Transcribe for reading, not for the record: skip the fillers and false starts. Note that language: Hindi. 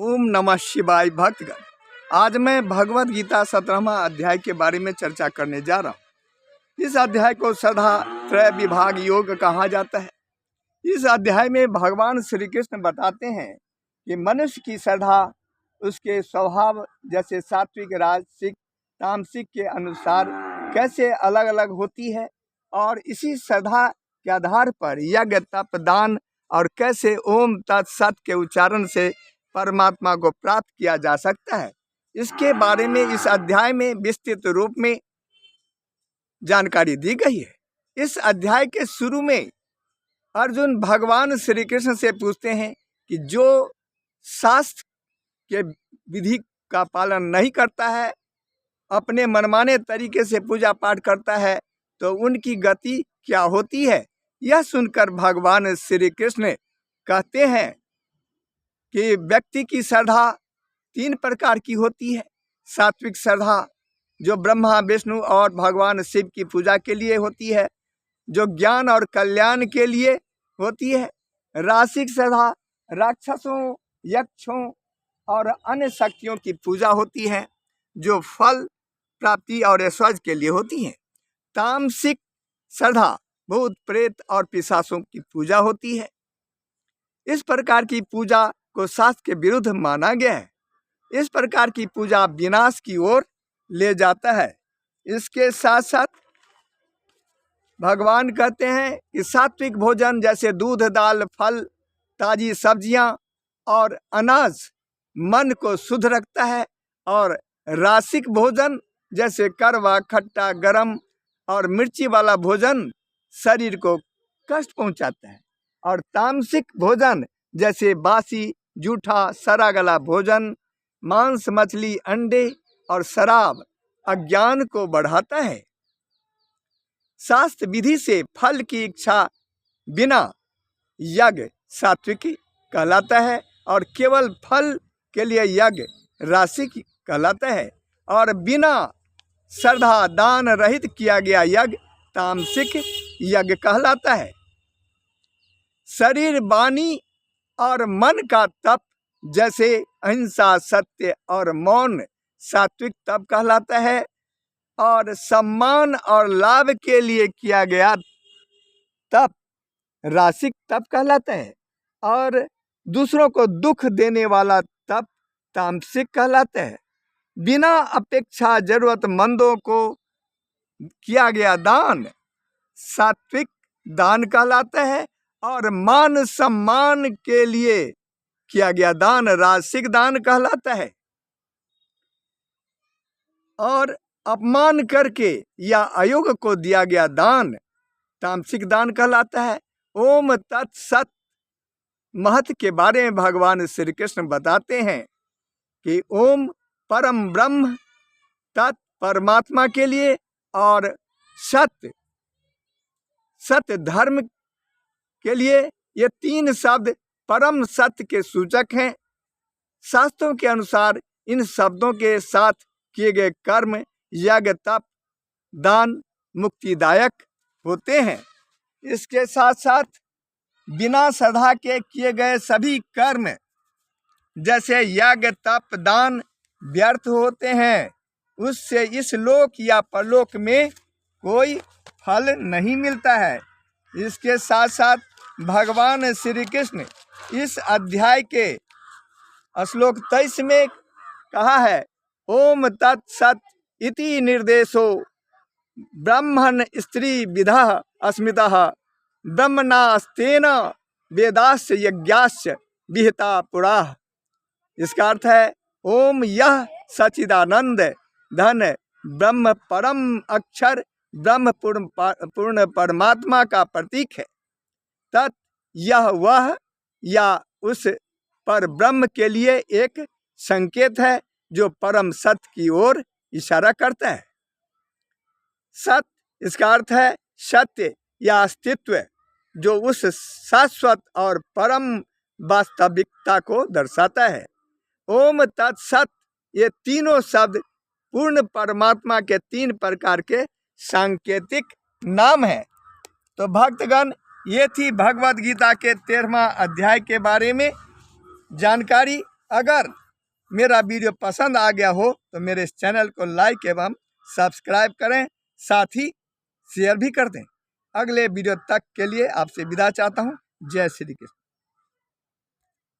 ओम नमः शिवाय भक्तगण। आज मैं भगवत गीता 17वां अध्याय के बारे में चर्चा करने जा रहा हूँ। इस अध्याय को श्रद्धा त्रय विभाग योग कहा जाता है। इस अध्याय में भगवान श्री कृष्ण बताते हैं कि मनुष्य की श्रद्धा उसके स्वभाव जैसे सात्विक, राजसिक, तामसिक के अनुसार कैसे अलग अलग होती है और इसी श्रद्धा के आधार पर यज्ञ, तप, दान और कैसे ओम तत्सत के उच्चारण से परमात्मा को प्राप्त किया जा सकता है, इसके बारे में इस अध्याय में विस्तृत रूप में जानकारी दी गई है। इस अध्याय के शुरू में अर्जुन भगवान श्री कृष्ण से पूछते हैं कि जो शास्त्र के विधि का पालन नहीं करता है, अपने मनमाने तरीके से पूजा पाठ करता है, तो उनकी गति क्या होती है। यह सुनकर भगवान श्री कृष्ण कहते हैं कि व्यक्ति की श्रद्धा 3 प्रकार की होती है। सात्विक श्रद्धा जो ब्रह्मा, विष्णु और भगवान शिव की पूजा के लिए होती है, जो ज्ञान और कल्याण के लिए होती है। रासिक श्रद्धा राक्षसों, यक्षों और अन्य शक्तियों की पूजा होती है, जो फल प्राप्ति और ऐश्वर्य के लिए होती है। तामसिक श्रद्धा भूत, प्रेत और पिशाचों की पूजा होती है। इस प्रकार की पूजा को शास्त्र के विरुद्ध माना गया है। इस प्रकार की पूजा विनाश की ओर ले जाता है। इसके साथ साथ भगवान कहते हैं कि सात्विक भोजन जैसे दूध, दाल, फल, ताजी सब्जियां और अनाज मन को शुद्ध रखता है, और रासिक भोजन जैसे करवा, खट्टा, गरम और मिर्ची वाला भोजन शरीर को कष्ट पहुंचाता है, और तामसिक भोजन जैसे बासी, जूठा, सड़ा गला भोजन, मांस, मछली, अंडे और शराब अज्ञान को बढ़ाता है। शास्त्र विधि से फल की इच्छा बिना यज्ञ सात्विक कहलाता है, और केवल फल के लिए यज्ञ रासिक कहलाता है, और बिना श्रद्धा दान रहित किया गया यज्ञ तामसिक यज्ञ कहलाता है। शरीर, वाणी और मन का तप जैसे अहिंसा, सत्य और मौन सात्विक तप कहलाता है, और सम्मान और लाभ के लिए किया गया तप रासिक तप कहलाता है, और दूसरों को दुख देने वाला तप तामसिक कहलाता है। बिना अपेक्षा जरूरतमंदों को किया गया दान सात्विक दान कहलाता है, और मान सम्मान के लिए किया गया दान रासिक दान कहलाता है, और अपमान करके या अयोग्य को दिया गया दान तामसिक दान कहलाता है। ओम तत्सत महत्व के बारे में भगवान श्री कृष्ण बताते हैं कि ओम परम ब्रह्म, तत् परमात्मा के लिए, और सत्य सत्य धर्म के लिए। ये 3 शब्द परम सत्य के सूचक हैं। शास्त्रों के अनुसार इन शब्दों के साथ किए गए कर्म यज्ञ, तप, दान मुक्तिदायक होते हैं। इसके साथ साथ बिना श्रद्धा के किए गए सभी कर्म जैसे यज्ञ, तप, दान व्यर्थ होते हैं। उससे इस लोक या परलोक में कोई फल नहीं मिलता है। इसके साथ साथ भगवान श्री कृष्ण इस अध्याय के श्लोक 23 में कहा है, ओम तत्सत इति निर्देशो ब्रह्मण स्त्री विधा अस्मितः ब्रह्मणास्तेन वेदास्य यज्ञास्य विहिता पुराः। इसका अर्थ है, ओम यह सच्चिदानंद धन ब्रह्म परम अक्षर ब्रह्म पूर्ण परमात्मा का प्रतीक है। तत् यह वह या उस पर ब्रह्म के लिए एक संकेत है जो परम सत्य की ओर इशारा करता है। सत्य इसका अर्थ है सत्य या अस्तित्व, जो उस शाश्वत और परम वास्तविकता को दर्शाता है। ओम तत्सत ये तीनों शब्द पूर्ण परमात्मा के 3 प्रकार के सांकेतिक नाम हैं। तो भक्तगण, ये थी भगवत गीता के 13वां अध्याय के बारे में जानकारी। अगर मेरा वीडियो पसंद आ गया हो तो मेरे इस चैनल को लाइक एवं सब्सक्राइब करें, साथ ही शेयर भी कर दें। अगले वीडियो तक के लिए आपसे विदा चाहता हूँ। जय श्री कृष्ण।